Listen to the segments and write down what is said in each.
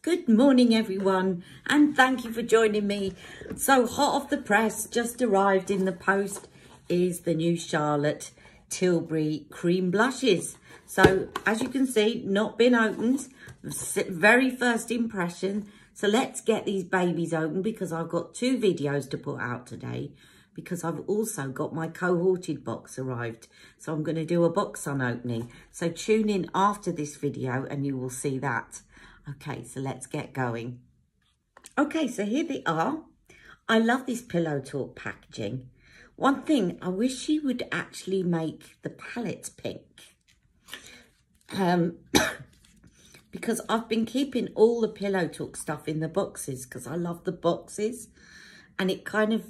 Good morning everyone, and thank you for joining me. So hot off the press, just arrived in the post is the new Charlotte Tilbury cream blushes. So as you can see, not been opened, very first impression. So let's get these babies open because I've got 2 videos to put out today, because I've also got my cohorted box arrived. So I'm going to do a box unopening. So tune in after this video and you will see that. Okay, so let's get going. Okay, so here they are. I love this Pillow Talk packaging. One thing, I wish she would actually make the palettes pink. Because I've been keeping all the Pillow Talk stuff in the boxes because I love the boxes. And it kind of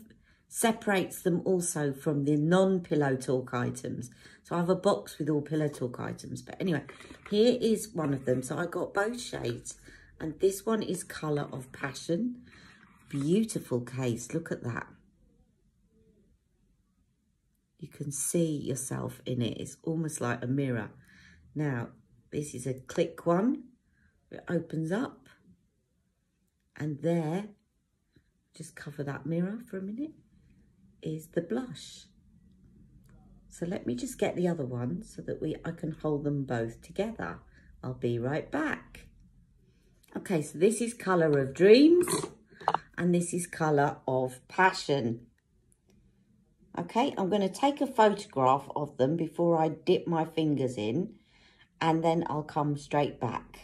separates them also from the non-Pillow Talk items. So I have a box with all Pillow Talk items. But anyway, here is one of them. So I got both shades. And this one is Colour of Passion. Beautiful case. Look at that. You can see yourself in it. It's almost like a mirror. Now, this is a click one. It opens up. And there, just cover that mirror for a minute, is the blush. So let me just get the other one so that I can hold them both together. I'll be right back. Okay, so this is Colour of Dreams and this is Colour of Passion. Okay, I'm going to take a photograph of them before I dip my fingers in, and then I'll come straight back.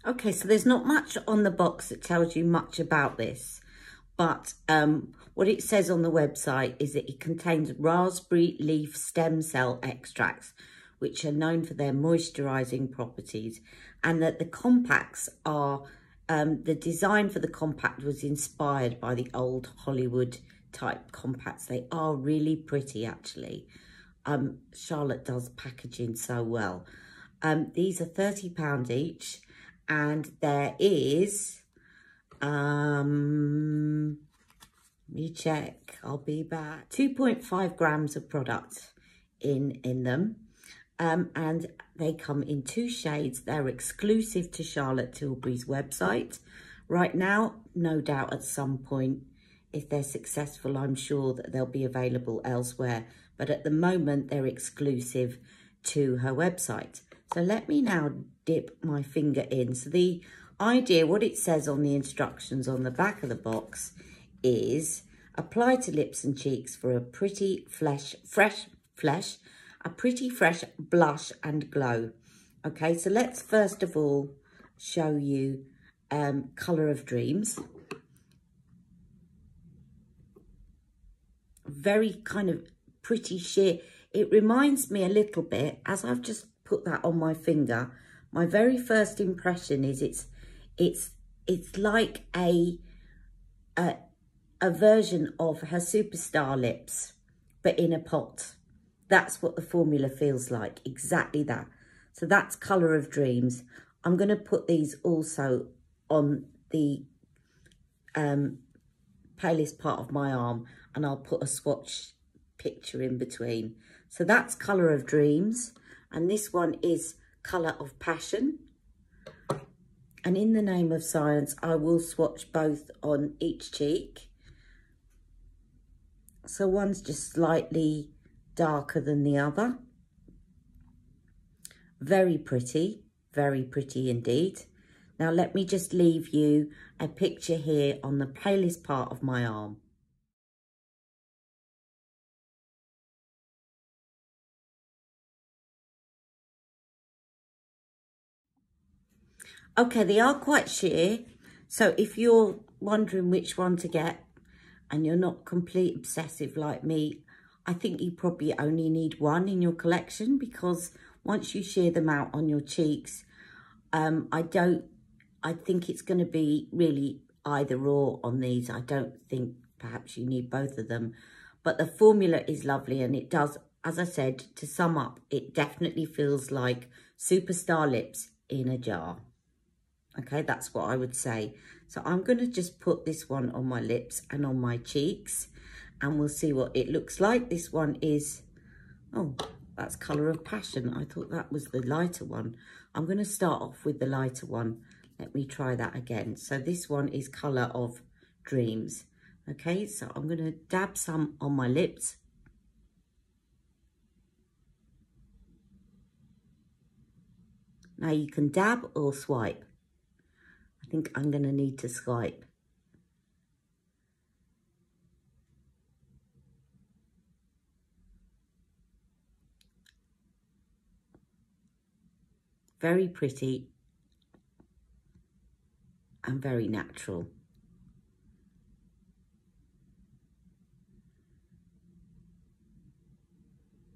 Okay, so there's not much on the box that tells you much about this, but what it says on the website is that it contains raspberry leaf stem cell extracts, which are known for their moisturising properties, and that the compacts are, the design for the compact was inspired by the old Hollywood type compacts. They are really pretty, actually. Charlotte does packaging so well. These are £30 each. And there is, let me check, I'll be back, 2.5 grams of product in them. And they come in 2 shades. They're exclusive to Charlotte Tilbury's website. Right now, no doubt at some point, if they're successful, I'm sure that they'll be available elsewhere. But at the moment, they're exclusive to her website. So let me now dip my finger in. So the idea, what it says on the instructions on the back of the box is apply to lips and cheeks for a pretty fresh blush and glow. Okay, so let's first of all show you Colour of Dreams. Very kind of pretty sheer. It reminds me a little bit, as I've just put that on my finger, my very first impression is it's like a version of her Superstar lips, but in a pot. That's what the formula feels like, exactly that. So that's Colour of Dreams. I'm going to put these also on the palest part of my arm, and I'll put a swatch picture in between. So that's Colour of Dreams. And this one is Colour of Passion. And in the name of science, I will swatch both on each cheek. So one's just slightly darker than the other. Very pretty indeed. Now let me just leave you a picture here on the palest part of my arm. Okay, they are quite sheer. So if you're wondering which one to get and you're not complete obsessive like me, I think you probably only need one in your collection, because once you shear them out on your cheeks, I I think it's going to be really either or on these. I don't think perhaps you need both of them. But the formula is lovely, and it does, as I said, to sum up, it definitely feels like Superstar Lips in a jar. Okay, that's what I would say. So I'm going to just put this one on my lips and on my cheeks, and we'll see what it looks like. This one is, oh, that's Colour of Passion. I thought that was the lighter one. I'm going to start off with the lighter one. Let me try that again. So this one is Colour of Dreams. Okay, so I'm going to dab some on my lips. Now you can dab or swipe. I think I'm going to need to swipe. Very pretty and very natural.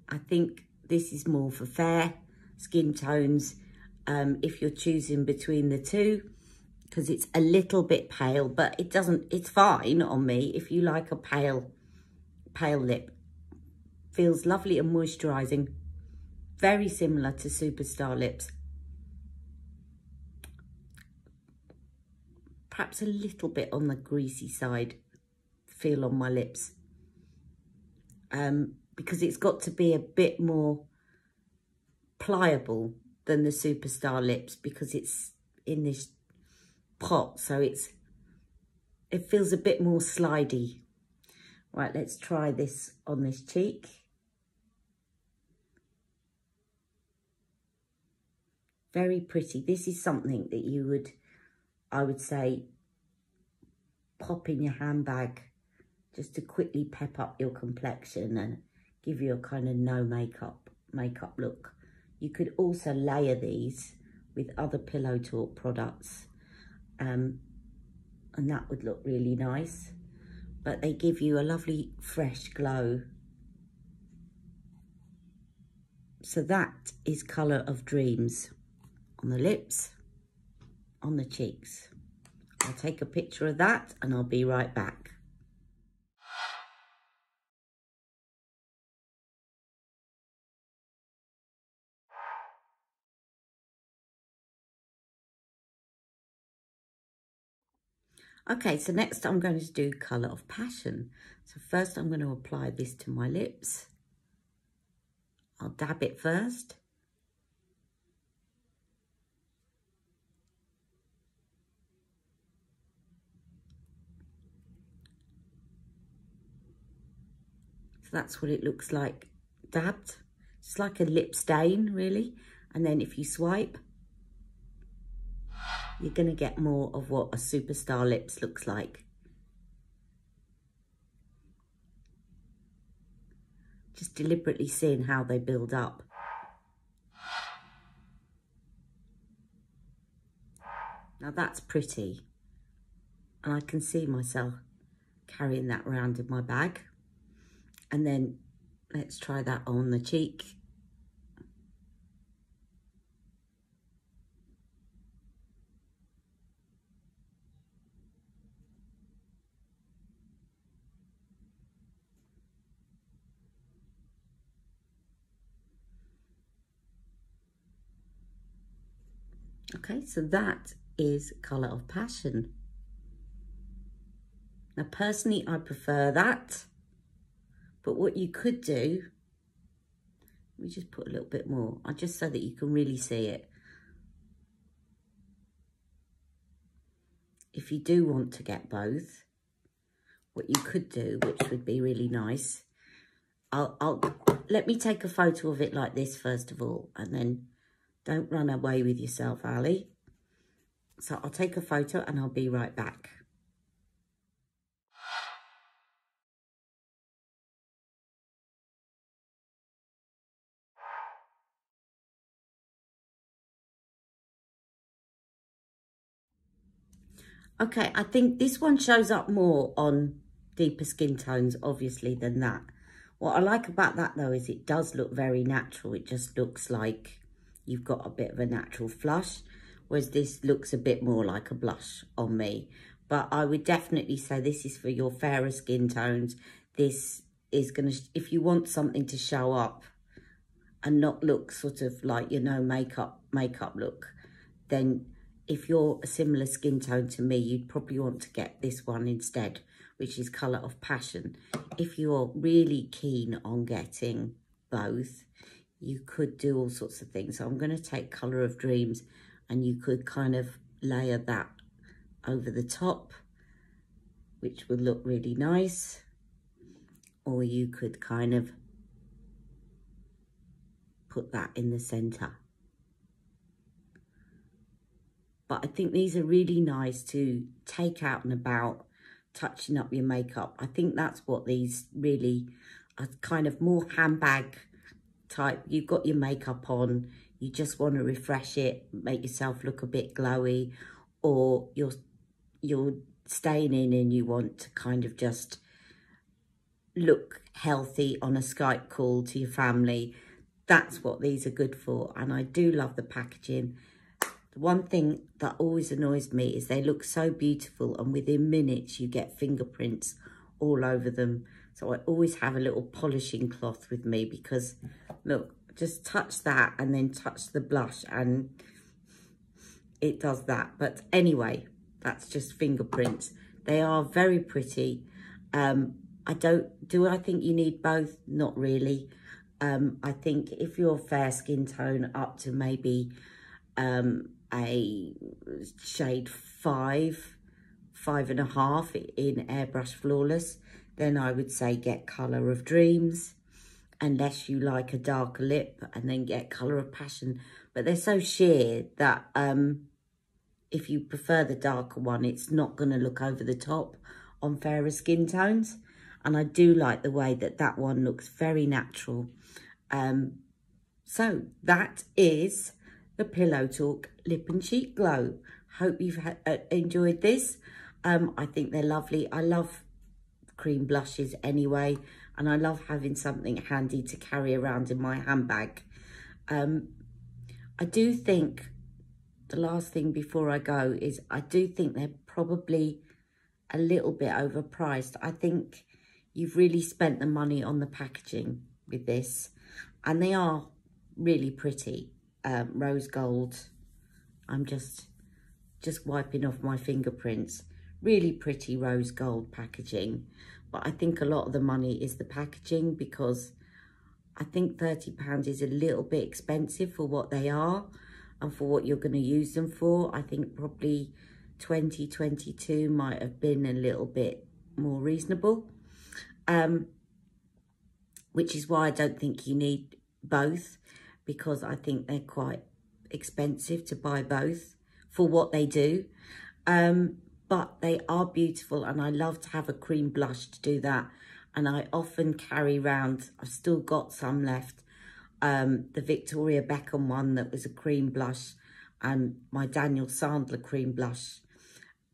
I think this is more for fair skin tones, if you're choosing between the two, because it's a little bit pale, but it's fine on me if you like a pale lip. Feels lovely and moisturising. Very similar to Superstar Lips. Perhaps a little bit on the greasy side feel on my lips. Because it's got to be a bit more pliable than the Superstar Lips, because it's in this pot, so it feels a bit more slidey. Right, let's try this on this cheek. Very pretty. This is something that you would, I would say, pop in your handbag just to quickly pep up your complexion and give you a kind of no makeup look. You could also layer these with other Pillow Talk products, and that would look really nice. But they give you a lovely fresh glow. So that is Colour of Dreams on the lips, on the cheeks. I'll take a picture of that and I'll be right back. Okay, so next I'm going to do Colour of Passion. So first I'm going to apply this to my lips. I'll dab it first. So that's what it looks like dabbed. It's like a lip stain, really. And then if you swipe, you're going to get more of what a Superstar Lips looks like. Just deliberately seeing how they build up. Now that's pretty. And I can see myself carrying that around in my bag. And then let's try that on the cheek. Okay, so that is Colour of Passion. Now, personally, I prefer that. But what you could do, let me just put a little bit more, just so that you can really see it. If you do want to get both, what you could do, which would be really nice, let me take a photo of it like this first of all, and then don't run away with yourself, Ali. So I'll take a photo and I'll be right back. Okay, I think this one shows up more on deeper skin tones, obviously, than that. What I like about that, though, is it does look very natural. It just looks like you've got a bit of a natural flush. whereas this looks a bit more like a blush on me. But I would definitely say this is for your fairer skin tones. This is going to, if you want something to show up and not look sort of like, you know, makeup look, then if you're a similar skin tone to me, you'd probably want to get this one instead, which is Colour of Passion. If you're really keen on getting both, you could do all sorts of things. So I'm going to take Colour of Dreams, and you could kind of layer that over the top, which will look really nice. Or you could kind of put that in the centre. But I think these are really nice to take out and about, touching up your makeup. I think that's what these really are, kind of more handbag type. You've got your makeup on, you just want to refresh it, make yourself look a bit glowy, or you're staying in and you want to kind of just look healthy on a Skype call to your family. That's what these are good for. And I do love the packaging. The one thing that always annoys me is they look so beautiful, and within minutes you get fingerprints all over them. So I always have a little polishing cloth with me, because look, just touch that and then touch the blush and it does that. But anyway, that's just fingerprints. They are very pretty. I think you need both? Not really. I think if you're fair skin tone up to maybe a shade 5.5 in Airbrush Flawless, then I would say get Colour of Dreams, unless you like a darker lip, and then get Colour of Passion. But they're so sheer that if you prefer the darker one, it's not going to look over the top on fairer skin tones. And I do like the way that that one looks very natural. So that is the Pillow Talk Lip and Cheek Glow. Hope you've enjoyed this. I think they're lovely. I love cream blushes anyway, and I love having something handy to carry around in my handbag. I do think, the last thing before I go is, I do think they're probably a little bit overpriced. I think you've really spent the money on the packaging with this, and they are really pretty. Rose gold. I'm just wiping off my fingerprints. Really pretty rose gold packaging. But I think a lot of the money is the packaging, because I think £30 is a little bit expensive for what they are and for what you're going to use them for. I think probably 2022 might have been a little bit more reasonable. Which is why I don't think you need both, because I think they're quite expensive to buy both for what they do. But they are beautiful, and I love to have a cream blush to do that. And I often carry around, I've still got some left, the Victoria Beckham one that was a cream blush, and my Daniel Sandler cream blush.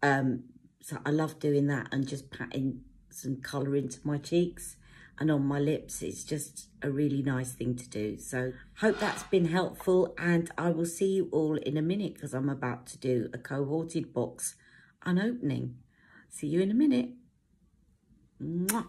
So I love doing that and just patting some colour into my cheeks and on my lips. It's just a really nice thing to do. So hope that's been helpful, and I will see you all in a minute, because I'm about to do a cohorted box unopening. See you in a minute. Mwah.